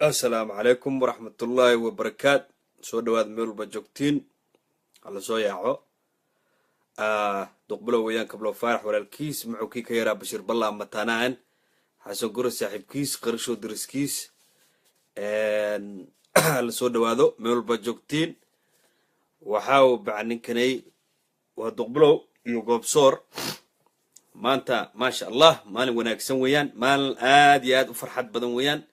السلام عليكم ورحمة الله وبركاته. سو دواد ميل بجوكتين على صويعه دقبلو ويان كبلو فارح ولا الكيس معو كي كيرا بشير بالله متانان حسن قرص صاحب كيس قرشو درس كيس على سو دوادو ميل بجوكتين وحاو بعنين كني ودقبلو يوقف صور ما انت ما شاء الله مالي وناكسن ويان مال آد وفرحات بدن ويان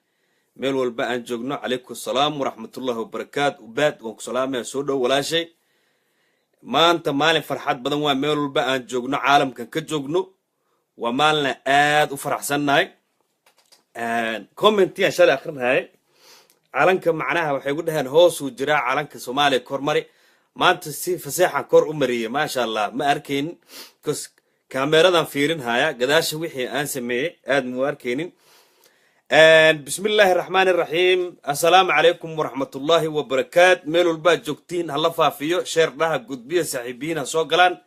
meel walba aan joogno calaykum salaam waraxmatullaahi wabarakaatu ubaad waan ku salaamaya soo dhow walaashay maanta maalin farxad badan waa meel walba aan joogno caalamkan ka joogno waa maalin aad u faraxsanahay comment ya shalay akhrinay calanka macnaha waxay ugu dhahan hoos u jira calanka Soomaaliya kormari maanta si fasaxan kor u mariyay ma sha Allah ma arkayn kus kaameradan fiirin haya gadaasha wixii aan sameeyay aad mu arkaynin بسم الله الرحمن الرحيم السلام عليكم ورحمة الله وبركاته ميلو البا جوكتين هلا فافيو شير لها قدبية صاحبين سوقلان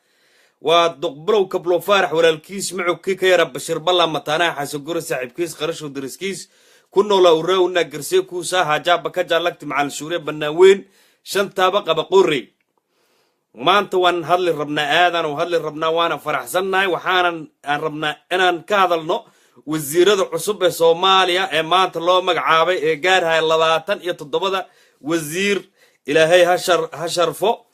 ودقبلو كبلو فارح ولا الكيس معو كيكا يا رب شير بالله متانا حاسقور صاحب كيس قرشو درس كيس كنو لو راونا قرسيكو ساها جابك جالكت مع السورية بناوين شن تابق بقوري ما انت وان هدلي ربنا آذان وهدلي ربنا وانا فرح زناي وحانا ان ربنا انا نكاذلنو wasiirada cusub ee Soomaaliya ee maanta loo magacaabay ee gaarhay 27 wasiir ilaahay ha sharfo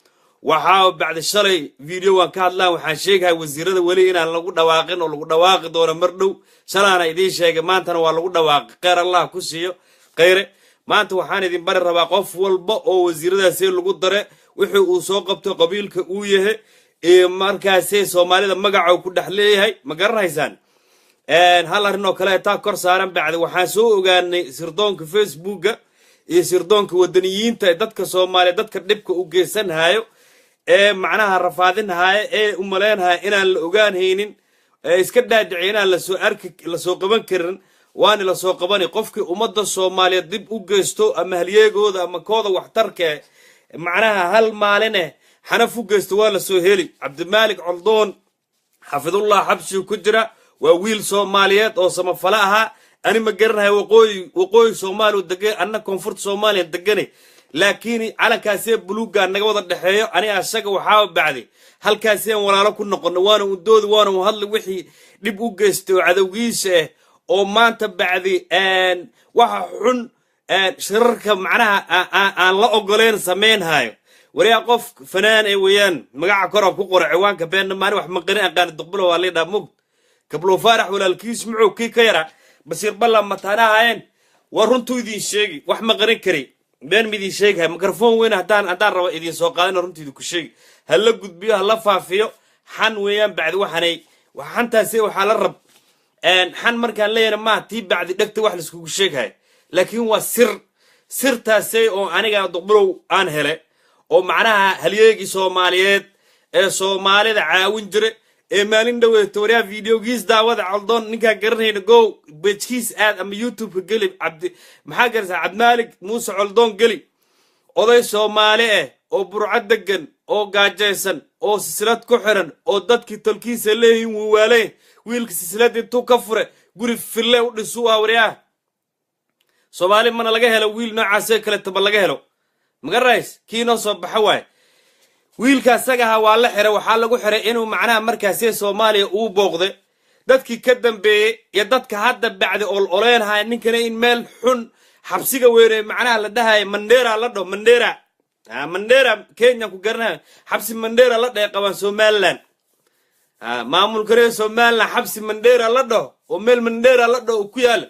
waxa bacdi shalay video waan ka hadlaa waxaan sheegay wasiirada wali inaan lagu dhawaaqin oo lagu dhawaaqi doono mar dhow shalaana idin sheegay maantana waa lagu dhawaaqay qeer Allah ku siiyo qeyre maanta waxaan idin bari rabaa qof walba oo wasiiradaas lagu dare wixii uu soo qabto qabiilka uu yahay ee markaas Soomaalida magaca ku dhaxleeyahay ma garanaysaan هل أرنو كلا تاكر سارن بعد وحاسو وقاني سردونك فيسبوك سردونك ودنيين تدك سومالي دتك دبك وجيسن هايو معناها رفاضين هاي أملين هاي إن الأوجان هينين إسكده دعينا لسوق بنكرن وأنا لسوق بني قفك ومد الصومالي دب وجيستو أما هليجو ذا أما كوضا واحترك معناها هل مالنا حنفو جيستو ولا سهيلي عبد الملك علضون حفظ الله حبسي وكجرة وويل سوماليات أو سمفلاها أنا مجرنها وقوي سومالي ودقي أنا كونفورت سومالي دقني لكن على كاسيب بلوغا نجود الدحية أنا أشجع وحاول بعدي هل كاسين ولا لكن نقول وانا ودود وانا وهذا وحي نبقى جست وعدويس أو ما أنت بعدي أن وحن شركة معناها أن لا أقولين سمين هاي وريا قف فنان ويان مقع كرة فقر عوان كبين ما نروح مقرن كان تقبله والله مقت كبلو فارح ولا الكيس معو كي كيرا بصير بالله متانا عين ورنتو يدين شيء وح مقرن كري بين ميدين شيء هاي ميكروفون وين هدان روا يدين سوقان رنتو يدك شيء هلا قد بيها هلا فافيو حن ويان بعد وحني وحن تاسي وحال الرب ان حن مركان لينا ما تي بعد دقت واحد لسكو شيء هاي لكن هو سر تاسي او انيغا دقبلو ان هله او معناها هليغي سوماليات سوماليد عاون جري مالين دو توريا فيديو جيس داود علضون نكا قرنين جو بتشيس آد أما يوتيوب قلي عبد محاجر عبد مالك موسى علضون قلي أضي سومالي أو برعد دقن أو قاجيسن أو سلسلات كحرن أو دادك تلكيس اللي وواليه ويلك سلسلات تو كفره قولي في الله ودسوها ورياه سومالي من لقاها لو ويل نوع عساكلة تبلقاها له مقرأيس كي نصب بحواي wiilka asagaha waa la xiray waxa lagu xiray inuu macnaha markaas Soomaaliya uu booqday dadkii ka dambeeyay iyo dadka hadda bacdi oleenahay ninkana in meel xun xabsiga weeray macnaha la dhahay Mandera la dhaw Mandera Kenya ku garnaa xabsi Mandera la dhahay qaban Somaliland maamul kare Somaliland xabsi Mandera la dhaw oo meel Mandera la dhaw ku yaal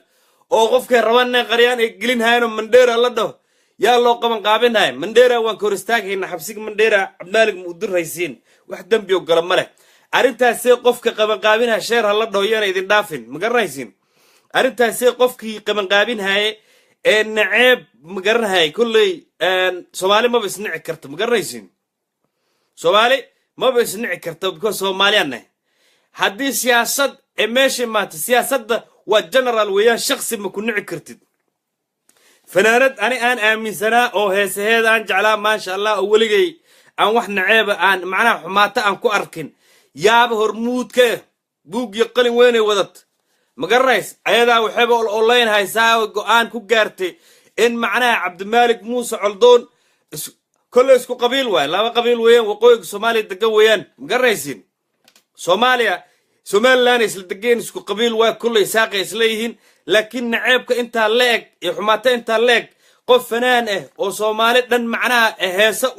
oo qofka rabanna qariyaan ay gelin hayno Mandera la dhaw يا الله قبل قابلنا منديرة وانكورستاك هنا حبسيك منديرة عبدالك مقدر رئيسين واحد دم بيوقلب ماله أرنتها سيقفك قبل قابلها شير هلا ضويانا إذن دافن مقر رئيسين أرنتها سيقفك قبل قابلها النعيب مقرن هاي كل سومالي ما بيصنع كرت مقر رئيسين سومالي ما بيصنع كرت بكون سوماليانا هدي سياسة ماشي مات سياسة والجنرال ويا شخص ما كنا كرتد فنانت أنا آمن سنة أو هسهاد أن جعلها ما شاء الله أول جاي أن وحنا عيب أن معنا حماته أن كأركن يا بهرمود كه بوق يقلن وين وضت مقرّيس أيدا وحبه الأونلاين هاي ساوي قان كوجارتي إن معناها عبد المالك موسى علدون كل اسكو قبيل واي لا قبيل ويان وقوي سومالي دقوا ويان مقريسين سوماليا سوماليان يسلدقين اسكو قبيل واي كل يساق يسليهن لكن عيبك انت ليك يحماتي انت ليك قف فنان او سومالي دن معناها هيسا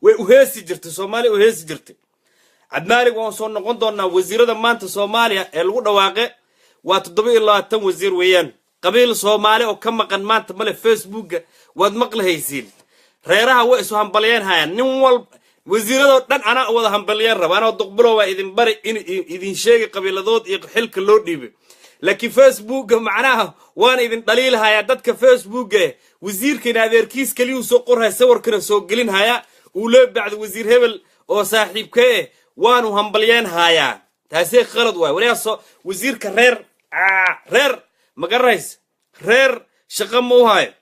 وهيسي جرتي سومالي وهيسي جرتي عبد المالك وان سو نقون دونا وزيرada maanta Soomaaliya ee lagu dhawaaqay waa 27 wasiir weeyaan qabiil Soomaali oo ka maqan maanta male Facebook waad maqlahaysiin reeraha way isu hambaliyeen hayaan nin wal wasiirada dhan ana wada hambaliyeen rabaan duqbulo waa idin bari in idin sheegay qabiiladood iyo xilka loo dhiibay laakiin Facebook macnaha waan idin dhaliil haya dadka Facebook wasiirkina adeerkiis kaliya soo qoray sawirkana soo gelin haya uu leebacd wasiir hebel oo saaxiibkee وانو همبليان هايا تاسي خلط واي ولياسو وزير كرير رير مقريس رير شقمو هاي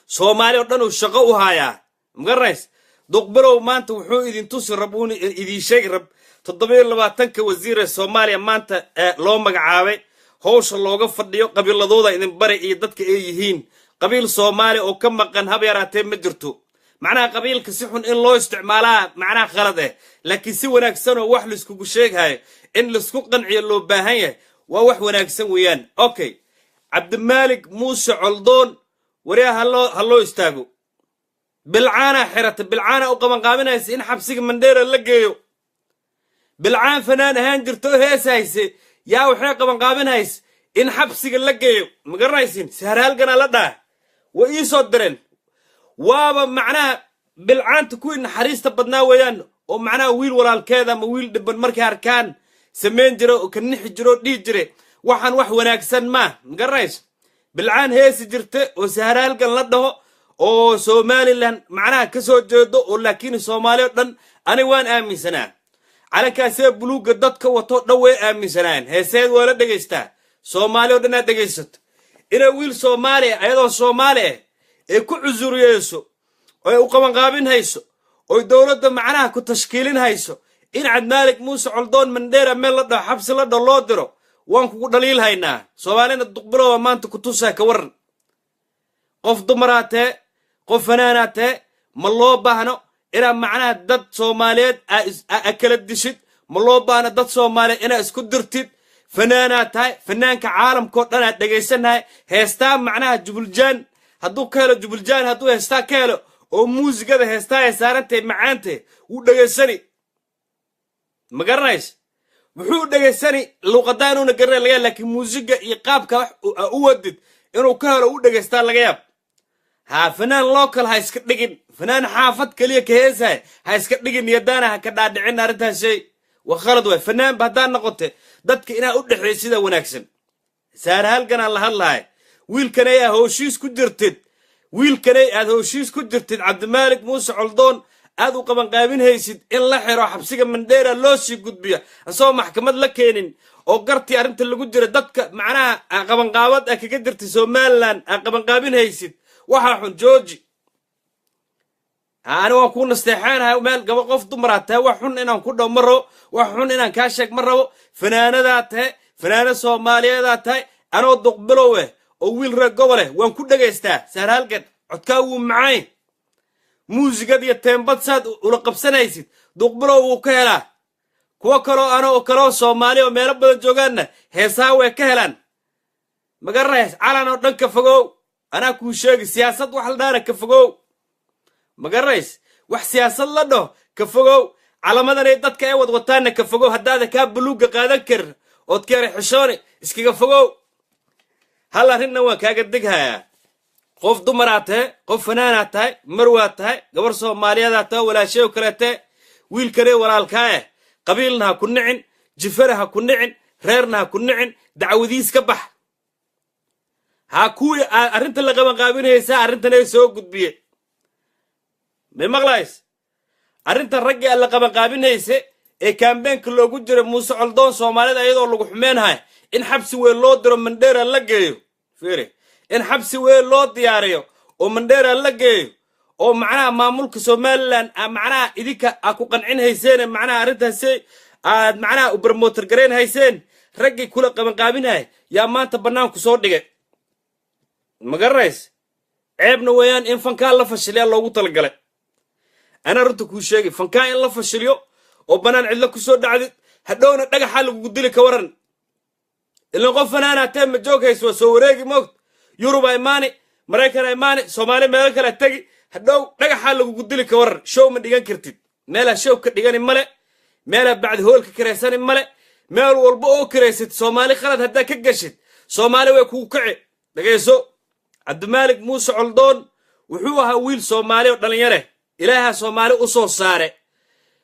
سومالي ودنو شقو هايا مقريس دوقبرو مانتا وحو إذن توسي ربوني إذن شيء رب تضبير لباتنك وزير الصوماليا مانتا لو مقعاوي هوش اللوغة فرديو قبيل لدودا إذن بري إيدادك إيهين قبيل صومالي أو كم مقان هبيراتين مجرتو معناها قبيل كسيحون إن لو استعمالها معناها خلطه لكن سي وناكسن ووح لسكو شيك هاي إن لسكو قنعي اللو باهية ووح وناكسن ويان أوكي عبد المالك موسى علدون وريها هلو استاقو بالعانة حيرت بالعانة أو قمان قامنا إن حبسيك من دير اللقيو بالعان فنان هانجرتو هيس هايسي يا وحيق قمان قامنا هايس إن حبسيك اللقيو مقرنايسين سهرهال قنا لدها وإيسو الدرين وابا معناها بالعان تكون حريصة بدنا ويان ومعناها ويل ولا الكذا ما ويل دبن مركي أركان سمين جرو وكنح جرو دي جري وحن وح وناكسن ما مقريش بالعان هيس جرت وسهرال قال لده أو سومالي لان معناها كسو جدو ولكن سومالي لان أنا وان آمي سنة على كاسب بلوغ قدتك وطوط دوي آمي سنان هيسيد ولا دقيستا سومالي ودنا دقيست إنا ويل سومالي أيضا سومالي ku cuzuriyeyso oo u qaban qaabin hayso oo dawladda macnaha ku tashkiilin hayso in Cabd Malik Muuse Coldoon Mandheera meel la dhaw xabsi la dhaw loo diro waan kugu dhaliil haynaa Soomaalina duqbulo maanta ku tusaa ka waran qof dumaraate qof fanaanaate ma loo baahno ina macnaha dad Soomaaliyeed kala dishid ma loo baahno dad Soomaali ina isku dirtid fanaanaatahay fanaanka caalamka oo dhan dhageysanahay heestaa macnaha Jubuljaan hadduu ka helo Jubuljaan hadduu heestaa ka helo oo muusigada heestaa ay saarantay macaante uu dhageysani ma garanays wuxuu dhageysani luqadaan uu garay laga laakiin muusiga iyo qaabka u wadid inuu ka helo uu dhageystaa laga yaab ha fanaan local ha iska dhigin fanaan xaafad kaliya ka heesay ha iska dhigin yadaana ha ka dhaadhicin arintaas shay wa khalad way fanaan badaan noqotay dadka inaa u dhaxeey sida wanaagsan saar halkan la hadlaay wiilkan ay hawshiis ku jirtid wiilkan ay hawshiis ku jirtid Cabd Malik Muuse Coldoon aad u qaban qaabin haysid in la xiro xabsiga Mandheera loo sii gudbiyo asoo maxkamad la keenin oo gartii arinta lagu jiro dadka macnaha qaban qaabad kaga jirtay Soomaaliland qaban qaabin haysid waxa xun jooji أنا وأكون استحانة ومال قبل قف ضمراتها وحن إنهم كلهم مروا وحن إنهم كاشك مروا فنانة ذاتها فنانة صومالية ذاتها أنا ودقبلوه أول رجوله وأن كل جيسته سهل قد عتكوا معي موسيقى دي التنبض ساد ولقب سنة يصير دقبلوه وكهلا كوكرو أنا وكرو صومالي ومربى الجوجان هساوي كهلان مقرناش على نودن كفجو أنا كوشاق سياسة وحل دار كفجو مقرناش وح سياسة لده كفجو على مدى ردت كأود وطاننا كفجو هذا كاب بلوج قادكر وتكره حشاري إسكي كفجو هلا هنا وكاقدقها قف دمراته قف فناناته مرواته قبر صومالياته ولا شيء وكلته ويل كري ولا الكايه قبيلنا كنعن جفرها كنعن ريرنا كنعن دعوديس كبح هاكوي أرنت اللي قبل قابين هيسا أرنت اللي يسوق قدبيه من مغلايس أرنت الرجع اللي قبل قابين هيسا كان بين كله جدر موسى علدون صومالي أيضا لو حمين هاي إن حبسي وين لو در من دير اللقيو فيري إن حبسي وين لو دياريو ومن دير اللقيو أو معناها ما ملك سومالان معناها إذيك أكو قنعين هيسين معناها أرنت هسي معناها وبرموتر قرين هيسين رجع كله قبل قابين هاي يا ما أنت بنام كسور دقة مقريس ceebna weeyaan in fankaan la fashiliya loogu talagalay ana runta kuu sheegay fankaan in la fashiliyo oo banaan cidla ku soo dhacdid hadhowna dhagaxa lagu dili ka waran ilaa qof fanaana teema joogayso soo wareegi moogd Yurub ay maani Mareykan ay maani Soomaali meel kale tagi hadhow dhagaxa lagu dili ka waran show ma dhigan kartid meela show ka dhigani male meela bacd hoolka kareysani male meel walba oo kareysid Soomaali khalad hadda ka gashid Soomaali way ku kici dhageyso Cabdimalik Muuse Coldoon wuxuu ahaa wiil Soomaali oo dhalinyare ilaaha Soomaali u soo saare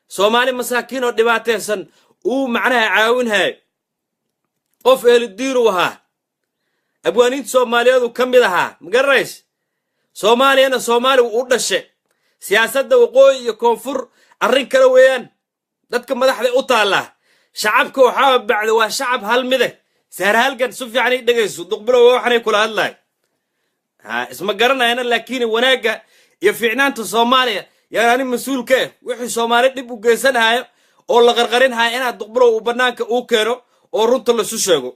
Soomaali masaakiin oo dhibaataysan uu macnaha caawinhay qof diiru ahaa abwaaniin Soomaaliyeedu kamid ahaa magarays Soomaaliyana Soomaali u dhashay siyaasadda waqooyi iyo koonfur arrin kale weeyaan dadka madaxda u taala shacabka waxa bacda waa shacab hal mide saar halgan si fiican ay dhageyso duqbilo waxanay kula hadlay isma garanayna laakiin wanaaga iyo fiicnaanta Soomaaliya yaani mas'uulka wixii Soomaali dib u geysanayo oo la qarqarinaya inaad duqbilo u banaanka u keeno oo runta la soo sheego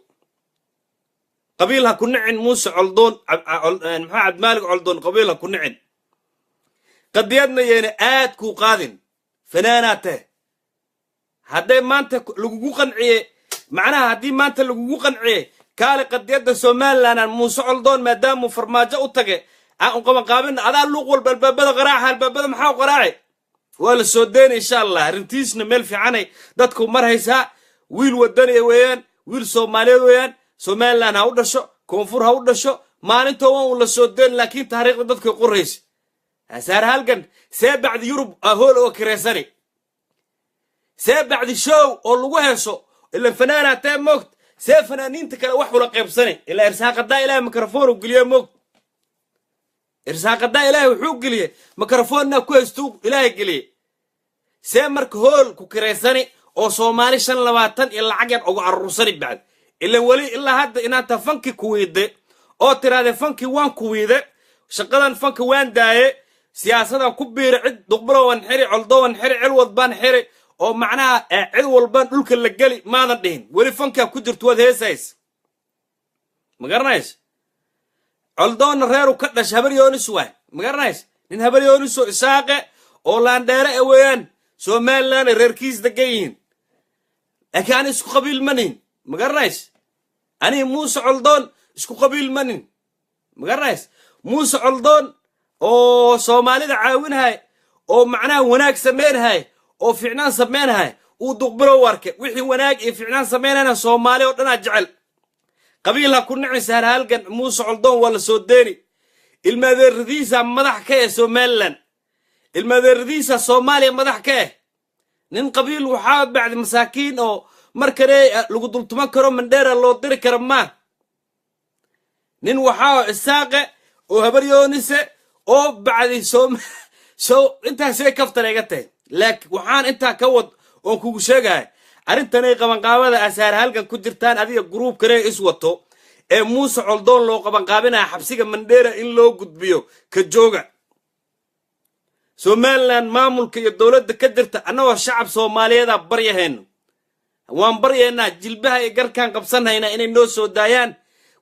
qabiilha ku nicin Muuse Coldoon maxamed Maalik Coldoon qabiilha ku nicin qadiyadna yeena aad ku qaadin fanaanate hadday maanta lagu qanciye macnaha haddii maanta lagu qanciye kaale qadiyada Soomaaliland Muuse Coldoon maadaama farmaajo u tage aan qaba qaabin adaa luuq walba albaabada qaraaxa albaabada maxaa qaraaci wala soo deen insha Allah arintiisna meel fiicanay dadku marhaysa wiil wadani weeyaan wiil Soomaaliyeed weeyaan Somaliland ha u dhasho koonfur ha u dhasho maalinta waan la soo deen laakiin taariikhda dadka qorays saar halgan see bacdi Yurub ahool oo kireysani see bacdi show oo lagu heeso ila fanaanate moogd see fanaaniinta kale wax ula qaybsanay ila irsaaqada ilaahay mikrafoon u galiyo moogd irsaaqada ilaahay wuxuu galiye mikrofoonna ku heesto ilaahay galiye see marka hool ku kireysani oo Soomaali 25 ila lacag yar ugu aruursani bacd ila wali ila hadda inaad fanki ku weeyde oo tiraade fanki waan ku weeyde shaqadan fanki waan daaye siyaasadan ku biir cid duqbaro wan xiri Coldoon xiri cilwad baan xiri oo macnaha cid walba dhulka la gali maadan dhihin wali fanka ku jirto wad heesays ma garanays Coldoon reeru ka dhash habar yoonis waay ma garanays nin habar yoonis oo isaaqe oo laandheere weeyaan Somaliland reerkiis degayin laakiin isku qabiil manin ma garanays ani Muuse Coldoon isku qabiil manin ma garanays Muuse Coldoon oo Soomaalida caawinhay oo macnaha wanaag sameeyay oo fiicnaan sameeyay uu duqbiro warke wixii wanaag iyo fiicnaan sameeyana Soomaali oo dhan jecel qabiilha ku nicaysan halgan Muuse Coldoon wala soo deeni ilmadeerdiisa madax ka ee Somaliland ilmadeerdiisa Soomaaliya madax ka nin qabiil waxa bacdi masaakiin oo markale lagu dultuman karo mandheera loo diri karo ma nin waxa isaaqe oo habar yoonise oo bacdi inta sey kaftareegtay laakiin waxaan inta ka wad oo kugu sheegay arintan ay qaban qaabada asaar halkan ku jirtaan adiga group kale is wato ee Muuse Coldoon loo qaban qaabinaa xabsiga mandheera in loo gudbiyo ka jooga Somaliland maamulka iyo dawladda ka jirta anagoo shacab Soomaaliyeed baryaheen waan baryeena jilbaha ee garkaan qabsanayna inay noo soo daayaan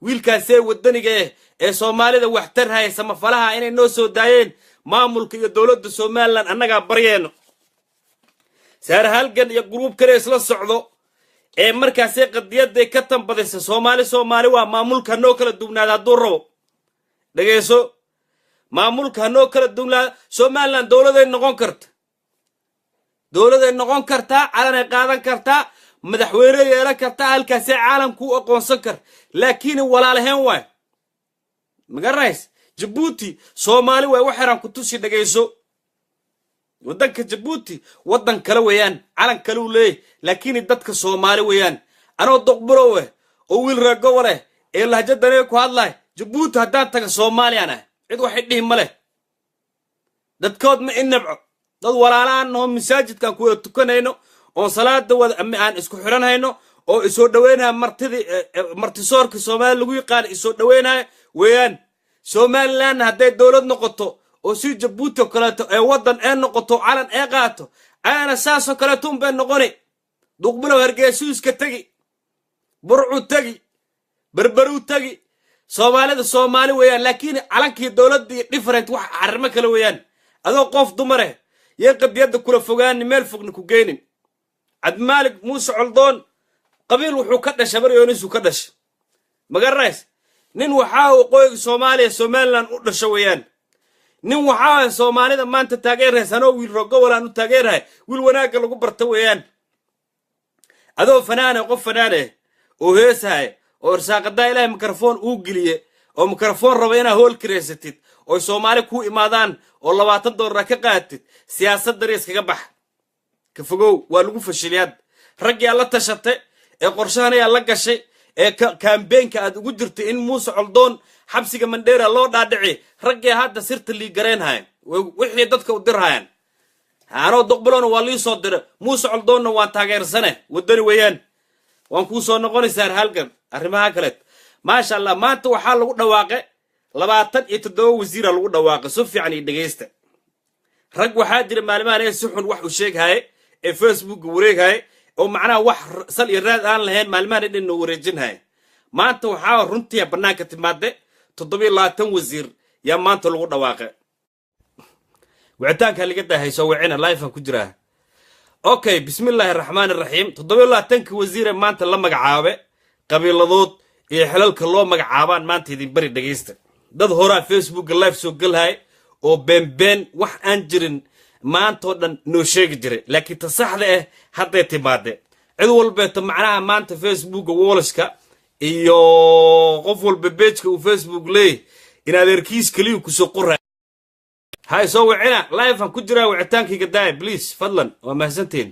wiilkaas ee wadaniga ee Soomaalida wax tarhay samafalaha inay noo soo daayeen maamulka iyo dawladda Somaliland anaga baryeeno saar halgan iyo group kale isla socdo ee markaas ee qadiyada ka tanbadaysa Soomaali waa maamulka noo kala dubnaada duro dhageyso maamulka noo kala dubnaada Somaliland dawladay noqon karta calanay qaadan karta madaxweyne yeelan karta halkaas ee caalamku aqoonsan kar laakiin walaalaheen waay ma garanays Djibouti Soomaali way wax xiran ku tusi dhageyso wadanka Djibouti wadan kale weeyaan calan kale u leeyahay laakiin dadka Soomaali weeyaan anoo duqbiro oo wiil reer gobol ee lahjadane ku hadlay Djibouti haddaan taga Soomaaliyana cid waxay dhihi male dadkood ma inabco dad walaalaan oo masaajidka ku tukanayno oo salaada wada aan isku xiranayno oo isoo dhaweynaa martisoorka Soomaali lagu yaqaan isoo dhaweynaa weeyaan Somaliland hadday dawlad noqoto oo si Djibouti kale ee wadan ee noqoto calan ee qaato ana saaso kale tumbe noqoni duqbilo Hargeysa iska tagi burcu tagi بربرو تجي soomaalida soomaali weeyaan laakiin calankii dowladda different wax arrimo kale weeyaan adoo qof dumar ah yeen qadiyada kula fogaan meel fogna ku geenin cabdimaalik muuse coldoon qabiil wuxuu ka dhashay baryoonis uu ka dhashay magarays nin waxaa waqooyiga soomaaliya somaliland u dhashay weeyaan nin waxaa soomaalida maanta taageeraysanoo wiil rogowalaan u taageerahay wiil wanaaga lagu barta weeyaan adoo fanaana qof fanaana oo heesahay oo irsaaqada ilaahay mikrofon uu geliye oo mikrofon raba inaa hool kireysatid oo Soomaali ku imaadaan oo $20 ka qaatid siyaasad darees kaga bax ka fogow waa lagu fashiliyad rag yaa la tashatay ee qorshahan ayaa la gashay ee campaign-ka aad ugu jirtay in Muuse Coldoon xabsiga Mandheera loo dhaadhici rag yaa hadda sirta lii gareenhay wixii dadka u dirayaan haano doqbulona waa lii soo diray Muuse Coldoonna waan taageersanay wadani weeyaan waan ku soo noqonaysaa halkan arrimaha kale ما شاء الله ما أنتوا حال لقول واقع لبعضن يتداول وزير لقول واقع صف يعني دقيسته رجوا حادر معلمان هي سحن وح وشيك هاي الفيسبوك وريك هاي أو معناه وح صل يراد عن لهن معلمان إنه ورجين هاي ما أنتوا حاول رنتي برناكة المادة تطبيق الله تم وزير يا ما أنتوا لقول واقع وعتاك اللي قد هيسوي عنا لايف كجراه أوكي بسم الله الرحمن الرحيم تطبيق الله تنك وزير ما أنت لما قعابة قبل لضوط يحللك الله مقعابان ما أنت يدين بري دقيسته dad hora Facebook live soo galhay oo been wax aan jirin maanta dhan noo sheegi jiray laakiin tasaxda ah hadday timaade cid walba ta macnaha maanta Facebook wallska iyo qof walba page-ka uu Facebook leey in adeerkiis kaliya ku soo qoray hay soo wicina live aan ku jiraa wicitaankayga daay please fadlan waa mahadsantiin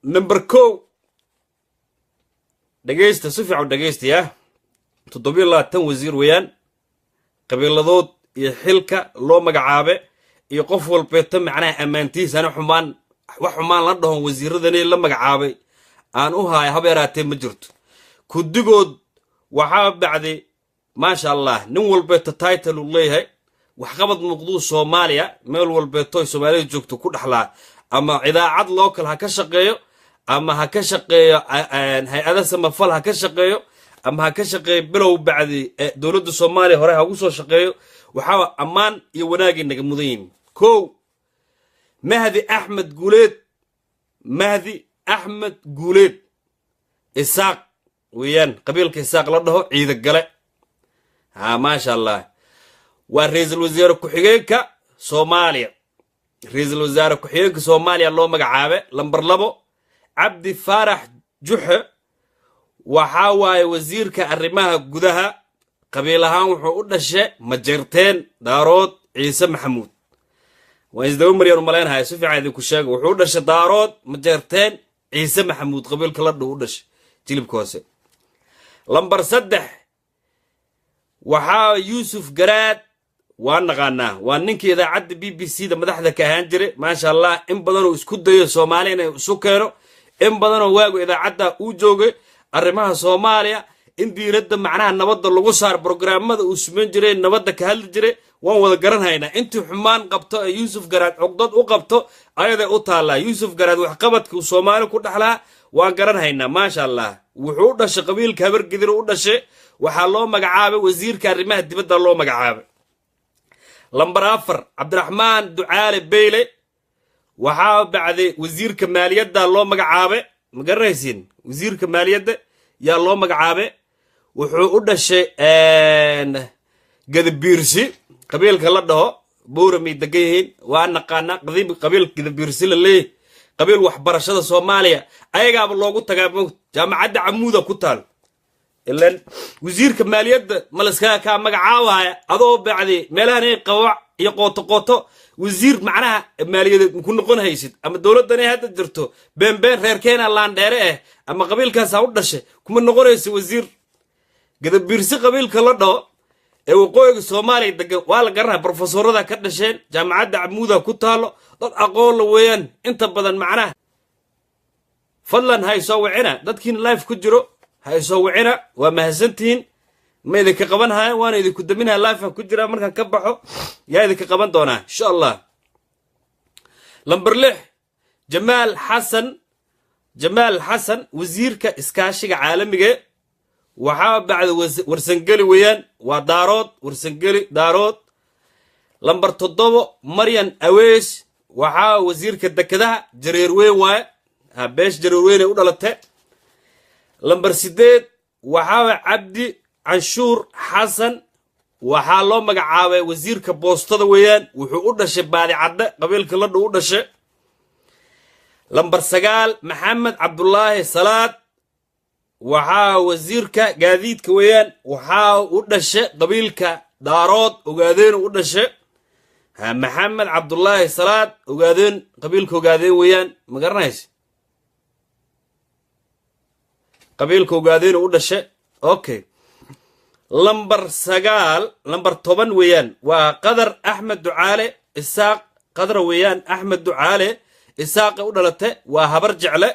number 2 dhageysta si fiican dhageysta ya toddobiyo labaatan wasiir weeyaan qabiiladood iyo xilka loo magacaabe iyo qof walba ta macnaha amaantiisana xumaan wax xumaan la dhaho wasiiradani la magacaabay aan u haay habeeraatay ma jirto kudigood waxa bacdi ma sha Allah nin walba ta title uu leeyahay wax qabad muqduu Soomaaliya meel walba toy Soomaaliya joogto ku dhaxlaa ama idaacad local ha ka shaqeeyo ama ha ka shaqeeyo hay'adaha samafal ha ka shaqeeyo ama ha ka shaqeeyo bilow bacdi dawladda Soomaaliya hore ha ugu soo shaqeeyo waxa amaan iyo wanaagii naga mudayn koow Mahdi Ahmed Guuleed Isaaq weeyaan qabiilka Isaaq la dhaho ciida gale ha ma sha Allah waa ra'iisul wasaare ku xigeenka Soomaaliya ra'iisul wasaare ku xigeenka Soomaaliya loo magacaabe lambar 2 عبد فارح جحا وحاواي وزيرك الرماها قدها قبيلها وحو الشيء مجرتين دارود عيسى محمود وإذا مريم ملاين هاي سوفي عادي كشاق وحو الشيء دارود مجرتين عيسى محمود قبيل كلاد وحو جيلب كواسي لمبر سدح وحا يوسف قراد وانا غانا وانك إذا عد BBC دا مدحدا كهانجري ما شاء الله إن بدنو اسكود دايو سومالينا سوكيرو إن بدنو واقو إذا عدا وجوغي arrimaha Soomaaliya in diiradda macnaha nabadda lagu saar programmada uu sameyn jiray nabadda ka hadli jiray waan wada garanhaynaa intii xumaan qabto Yusuf Garaad cugdad u qabto ayada u taala Yusuf Garaad wax qabadka uu Soomaali ku dhaxlaa waan garanhaynaa ma sha Allah wuxuu dhashay qabiilka habar gidir u dhashay waxa loo magacaabay wasiirka arrimaha dibadda loo magacaabay lambar 4 Cabdiraxmaan Ducaale Beyle waxa bacday wasiirka maaliyadda loo magacaabay magaraysin wasiirka maaliyadda yaa loo magacaabe wuxuu u dhashay Gadabiirsi qabiilka la dhaho Boorami dagayn waa naqaana qabiil Gadabiirsi la leey qabiil wax barashada Soomaaliya ayaga loogu tagaa jaamacadda Amuuda ku taal ilaan wasiirka maaliyadda malaska ka magacaabaya adoo bacdi meelahan ay qawac iyo qoto wasiir macnaha maaliyadda ku noqon haysid ama dawladdan hadda jirto been reerkeena laan dheere ama qabiilkaas u dhashay kuma noqonayso wasiir Gadabiirsi qabiilka la dhaho ee waqooyiga Soomaaliya degan waa la garanaa professorada ka dhasheen jaamacadda Amuuda ku taalo dad aqoon la weeyaan inta badan macnaha fadlan hay soo wicina dadkiin live ku jiro hay soo wicina waa mahadsantiin ما إذا كقبن هاي وأنا إذا كنت منها لايف كنت جرا مركا كبحو يا إذا كقبن دونا إن شاء الله لمبرلح جمال حسن وزير كإسكاشي عالمي waxaa bacda warsangeli weeyaan waa daarood warsangeli daarood lambar 7 maryan awees waxaa wasiirka dekedaha jareer weyn waaye beesh jareer weyn u dhalatay lambar 8 waxaa cabdi canshuur xasan waxaa loo magacaabay wasiirka boostada weeyaan wuxuu u dhashay baadi cadde qabiilka la dhow u dhashay lambar 9 maxamed cabdullaahi salaad waxaa wasiirka gaadiidka weeyaan waxaa u dhashay qabiilka daarood ogaadeen u dhashay maxamed cabdullaahi salaad ogaadeen qabiilka ogaadeen weeyaan ma garanaysa qabiilka ogaadeen u dhashay okay lambar 10 weeyaan waa qadar axmed ducaale isaaq qadar weeyaan axmed ducaale isaaq u dhalatay waa habar jecle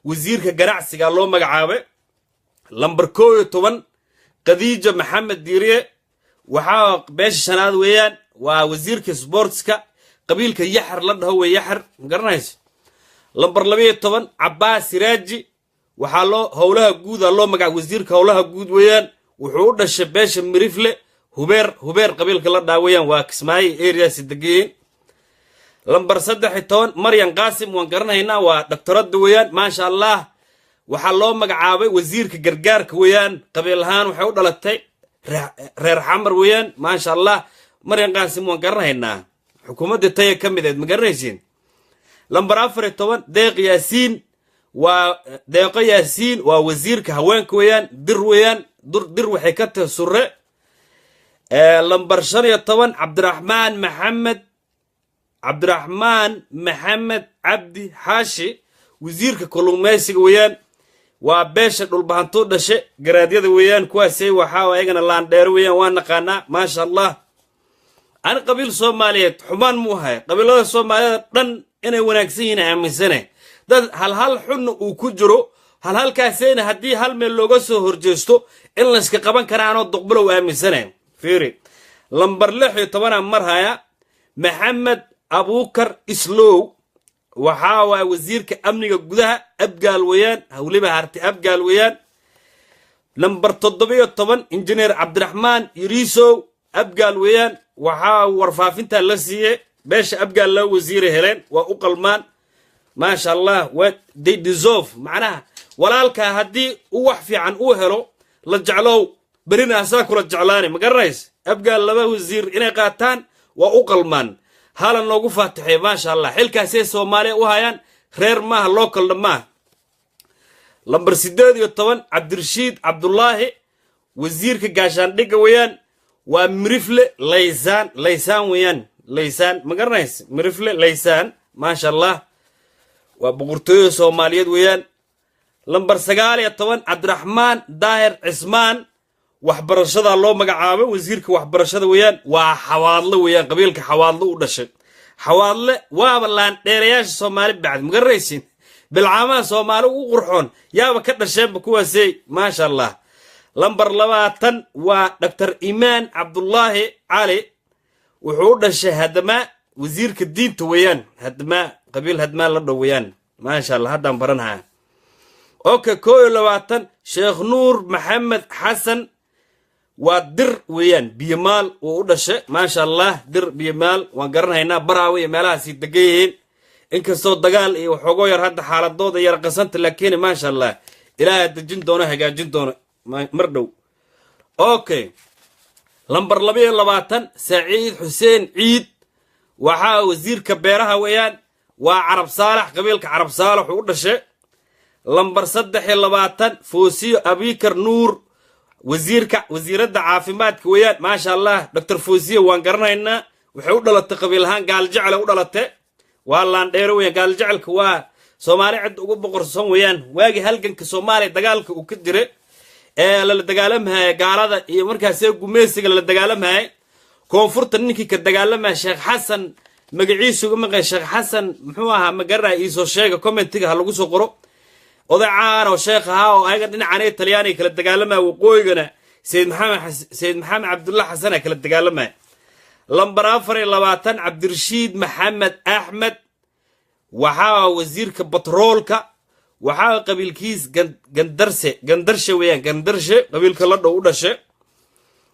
wasiirka ganacsiga loo magacaabay lambar 11 qadiija maxamed diiriye waxaa beesha shanaad weeyaan waa wasiirka sportska qabiilka yaxar la dhaho way yaxar garanaysa lambar 12 cabbaas siraaji waxaa loo howlaha guud loo magac wasiirka howlaha guud weeyaan wuxuu u dhashay beesha mirifle hubeer qabiilka la dhaho weeyaan waa kismaayo area sidageen lambar 13 maryan qaasim waan garanaynaa waa dhaktarada weeyaan ma sha Allah waxaa loo magacaabay wasiirka gargaarka weeyaan qabiil ahaan waxay u dhalatay reer xamar weeyaan ma sha Allah maryan qaasim waan garanaynaa xukuumadda tay ka mideed ma garanaysiin lambar 14 deeq yaasiin waa deeqo yaasiin waa wasiirka haweenka weeyaan dir weeyaan dir waxay ka tahay surre lambar 15 cabdiraxmaan maxamed cabdi xaashi wasiirka kalluumaysiga weeyaan waa beesha dhulbahantu dhashay garaadyada weeyaan kuwaasay waxaa ayagana laan dheer weeyaan waa naqaanaa ma sha Allah aan qabiil Soomaaliyeed xumaan mu ahay qabiilada Soomaalida dhan inay wanaagsan yihiin aaminsanay dad hal xun uu ku jiro halkaasina hadii hal meel looga soo horjeesto in la iska qaban karaano duqbulow aaminsanay fiiri lambar 16 marhaya maxamed abukar islow waxaa waa wasiirka amniga gudaha abgaal weeyaan hawliba harti abgaal weeyaan lambar 17 injineer cabdiraxmaan yiriisow abgaal weeyaan waxaa warfaafinta la siiyay beesha abgaal la wasiir heleen waa u qalmaan ما شاء الله what they deserve معناها walaalka hadii uu wax fiican uu helo la jeclow برين أساكو الجعلاني مقريس أبقى لما وزير إني قاتان وأقلمان هالا نوقو فاتحي ما شاء الله حلكا سيس ومالي وهايان خير ماه لوكل لما لمبر سيداد يطوان عبد الرشيد عبد الله وزيرك قاشان ديك ويان ومرفل ليسان ويان ليسان مقريس مرفل ليسان ما شاء الله وبقرطيو سوماليات ويان لمبر سقال يطوان عبد الرحمن داهر عثمان waxbarashada loo magacaabay wasiirka waxbarashada weeyaan waa xawaadle weeyaan qabiilka xawaadle u dhashay xawaadle waa balaan dheerayaasha Soomaali bacd magaraysin bilcaamaha Soomaali ugu qurxoon yaaba ka dhashayba kuwaasay ma sha Allah lambar 20 waa Dr. Iman Abdullahi Ali wuxuu u dhashay hadama wasiirka diinta weeyaan hadama qabiil hadama la dhaweeyaan ma sha Allah hadan baranaha okay 22 Sheikh Nuur Maxamed Xasan ودر ويان بيمال وودشه ما شاء الله در بيمال وانقرنهينا براوي ميلها سي دقيين انك سو دقال اي وحوغو ير هاد حالدودا ير قسنت لكن ما شاء الله الى دجين دونا هجاجين دونا مردو اوكي لمبر 22 سعيد حسين عيد وحا وزير كبيرها ويان وعرب صالح قبيلك عرب صالح ودشه لمبر 23 فوسي ابيكر نور وزيرة عافيمات كويان ما شاء الله دكتور فوزية وانقرنا وحود الله تقبلهان قال جعل ودلته والله نديروين قال جعل كوا سومالي عد ugu boqorsan weeyaan waagi halganka Soomaaliya dagaalka uu ka jiray la dagaalamay gaalada iyo markaas ay gumeesiga la dagaalamay koonfurta ninkii ka dagaalamay Sheekh Xasan magaciisu maqay Sheekh Xasan muxuu ahaa magaraa iisoo sheega commentiga lagu soo qoro odaacaan oo sheekhaha oo ayaga dhinacanay Talyaani kala dagaalamay waqooyigana Sayyid Maxamed Abdullah Xasan kala dagaalamay lambar 24 Cabdirashiid Maxamed Axmed waxa wasiirka batroolka waxaa qabiilkiis gandarshe weeyaan gandarshe qabiilka la dhow u dhashe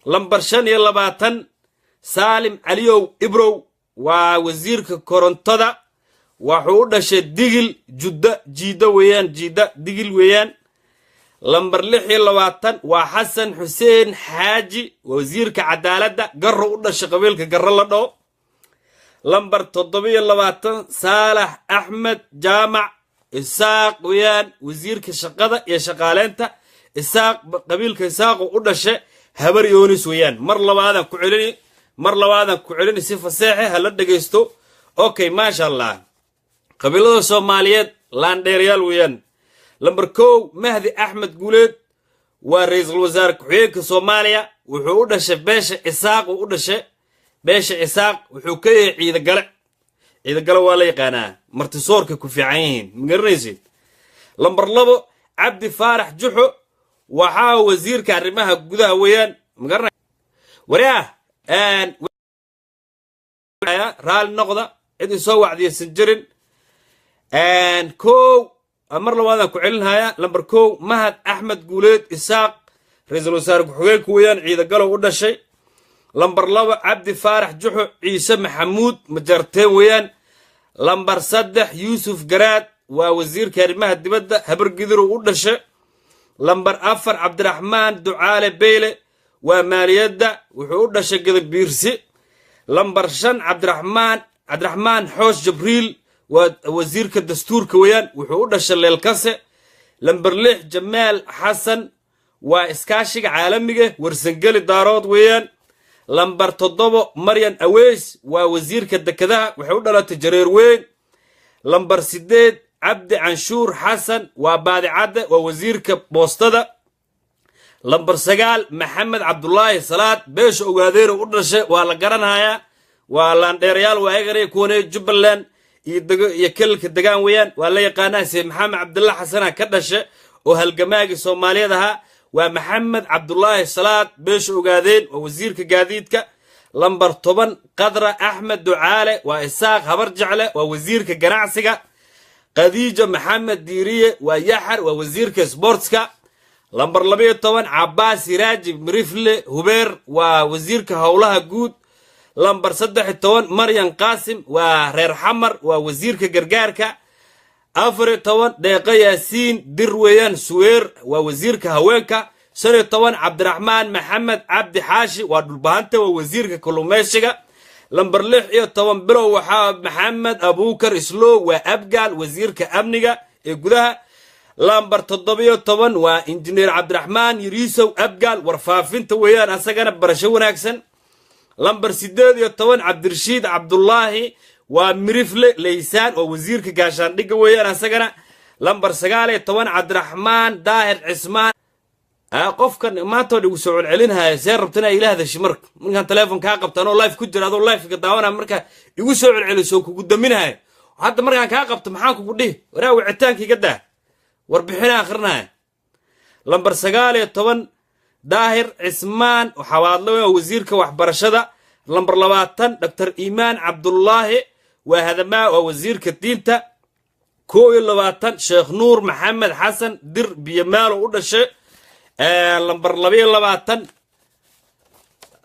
lambar 25 saalim caliyow ibrow waa wasiirka korontada wuxuu u dhashay digil jiida weeyaan jiida digil weeyaan lambar 26 waa xasan xuseen xaaji wasiirka cadaaladda garro u dhashay qabiilka garro la dhow lambar 27 saalax axmed jaamac isaaq weeyaan wasiirka shaqada iyo shaqaaleynta isaaq qabiilka isaaq u dhashay habar yoonis weeyaan mar labaadan ku celini si fasaxe hala dhageysto okay maasha Allah qabiilada Soomaaliyeed laandheeryaal weeyaan lambar 1 mahdi axmed guuleed waa ra'iisul wasaare ku-xigeenka Soomaaliya wuxuu u dhashay beesha isaaq u dhashay beesha isaaq wuxuu ka yahay ciidagale waa la yaqaanaa martisoorka ku fiican yihiin magaranaysid lambar 2 cabdi faarax juxo waxaa wasiirka arrimaha gudaha weeyaan magaranay wariyaha raal noqda cid soo wacdiyaysan jirin koow mar labaadan ku celinaya lambar 1 mahad axmed guuleed isaaq ra'iisul wasaare ku-xigeenka weeyaan ciidagale u dhashay lambar 2 cabdi faarax juxo ciise maxamuud majarteen weeyaan lambar 3 yuusuf garaad waa wasiirka arrimaha dibadda habar gidir u dhashay lambar 4 cabdiraxmaan ducaale beyle waa maaliyadda wuxuu u dhashay gadabiirsi lambar 5 cabdiraxmaan xoosh jibriil waa wasiirka dastuurka weeyaan wuxuu u dhashay leelkase lambar 6 jamaal xasan waa iskaashiga caalamiga warsangeli daarood weeyaan lambar 7 maryan aweys waa wasiirka dekedaha waxay u dhalatay jareer weyn lambar 8 cabdi canshuur xasan waa baadicadda waa wasiirka boostada lambar 9 maxamed cabdullaahi salaad beesha ogaadeer u dhashay waa la garanayaa waa laandheeryaal waa eegare kuwane Jubbaland iyo kelka degaan weeyaan waa la yaqaanaa si maxamed cabdullaahi xasan ka dhashay oo halgamaagi Soomaaliyeed ahaa waa maxamed cabdullaahi salaad beesha ogaadeen oo wasiirka gaadiidka lambar 10 qadra axmed ducaale waa isaaq habar jecle waa wasiirka ganacsiga qadiija maxamed diiriye waa yaxar waa wasiirka sportska lambar 12 cabbaas siraaji mirifle hubeer waa wasiirka howlaha guud lambar 13 maryan qaasim waa reer xamar waa wasiirka gargaarka 14 deeqa yaasiin dir weeyaan suweer waa wasiirka haweenka 15 cabdiraxmaan maxamed cabdi xaashi waa dhulbahanta waa wasiirka kalluumaysiga lambar 16 bilow waxaa maxamed abuukar islow waa abgaal wasiirka amniga ee gudaha lambar 17 waa injineer cabdiraxmaan yiriisow abgaal warfaafinta weeyaan asagana barasho wanaagsan lambar 18 cabdirashiid cabdullaahi waa mirifle leysaan oo wasiirka gaashaandhigga weeyaan asagana lambar 19 cabdiraxmaan daahir cismaan qofkan maanta ugu soo celcelinaya see rabtana ilaahda shimarka markaan telefoon ka qabtaan oo live ku jira adoo live ka daawana marka igu soo celceliso kugu daminahay hadda markaan ka qabto maxaan kugu dhihi waraa wicitaankii daa warbixina akhrinahay lambar 19 daahir cismaan xawaadle wasiirka waxbarashada lambar 20 dr iimaan cabdullaahi waa hadamaa waa wasiirka diinta 21 sheekh nuur maxamed xasan dir biyamaalo u dhashay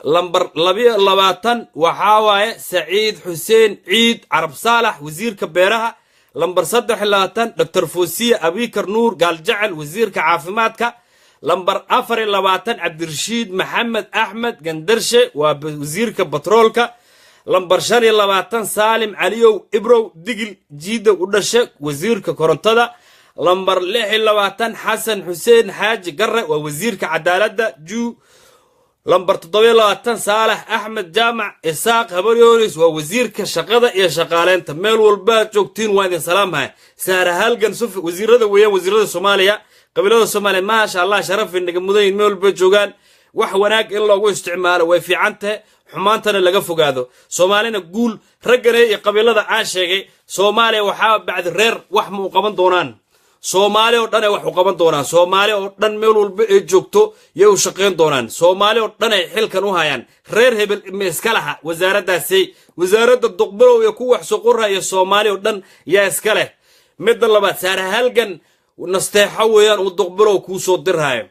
lambar 22 waxaa waaye saciid xuseen ciid carab saalax wasiirka beeraha lambar 23 dr foosiya abikar nuur gaaljacel wasiirka caafimaadka lambar 24 cabdirashiid maxamed axmed gandarshe waa wasiirka batroolka lambar 25 saalim caliyow ibrow digil jiida u dhashay wasiirka korontada lambar 26 xasan xuseen xaaji garre waa wasiirka cadaaladda lambar 27 saalax axmed jaamac isaaq habar yoonis waa wasiirka shaqada iyo shaqaaleynta meel walba joogtiin waa idin salaamahay saara halgan sufi wasiirada weeyaan wasiirada Soomaaliya qabiilada Soomaaliya ma sha Allah sharaf inaga mudayn meel walba joogan wax wanaag in loogu isticmaalo way fiicantahay xumaantana laga fogaado Soomaalina guul ragana iyo qabiilada aan sheegay Soomaaliya waxa bacd reer wax mu qaban doonaan Soomaaliya oo dhan ay wax u qaban doonaan Soomaaliya oo dhan meel walba ay joogto yay u shaqeyn doonaan Soomaaliya oo dhan ay xilkan u hayaan reer hebel iska laha wasaaraddaasi wasaaradda duqbirow iyo ku wax soo qoraya Soomaaliya oo dhan yaa iska leh mid labaad saar halgan nasteexo weeyaan uu duqbilow kuu soo dirhayo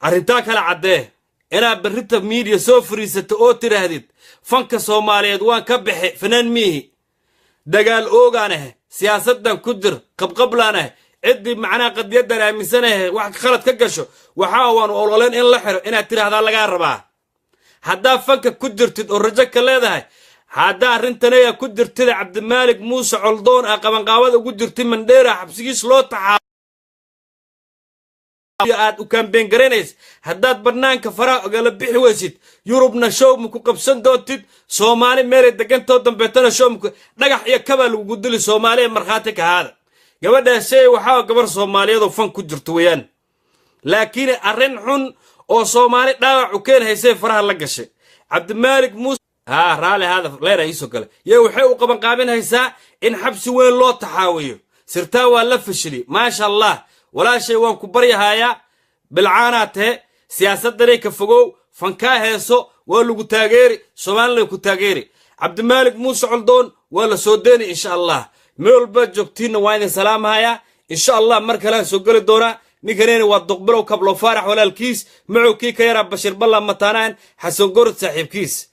arrintaa kala caddee inaad berrita miidiya soo fariisato oo tidhaahdid fanka soomaaliyeed waan ka baxe fanaan miihi dagaal oogaan ah siyaasaddan ku jir qabqablaan ah ciddii macnaha qadiyaddan aaminsanahe wax khalad ka gasho waxaa waan ololeen in la xiro inaad tidhaahdaa lagaa rabaa haddaa fanka ku jirtid oo rajo ka leedahay haddaa arrintanaya ku jirtida cabdimaalig muuse coldoon ah qabanqaabada ugu jirtay mandheera xabsigiis loo taxaa aad u kaambeen garanays haddaad bannaanka faraha ogala bixi weysid yurubna show ma ku qabsan doontid soomaali meelay degantoo dambeetana show dhagax iyo kabaa lagugu dili soomaaliya markhaati ka haada gabadhaasey waxaa gabar soomaaliyeedoo fan ku jirto weeyaan laakiin arrin xun oo soomaali dhaawac u keen haysay faraha la gashay cabdimaalig muuse raali hada leera iisoo kale yee waxay u qabanqaabin haysaa in xabsi weyn loo taxaawiyo sirtaa waa la fashili maasha allah walaashay waan ku baryahayaa bilcaanaa tahe siyaasaddanay ka fogow fankaa heeso waa lagu taageeri soomaalina ku taageeri cabdimaalig muuse coldoon waa la soo deeni insha allah meel walbaad joogtiinna waa idin salaamahayaa insha allah mar kalean soo geli doonaa ninkaneyna waa duqbilow kablo faarax walaalkiis macowkii ka yaraa bashir ballan mataanaan xasan gorod saaxiibkiis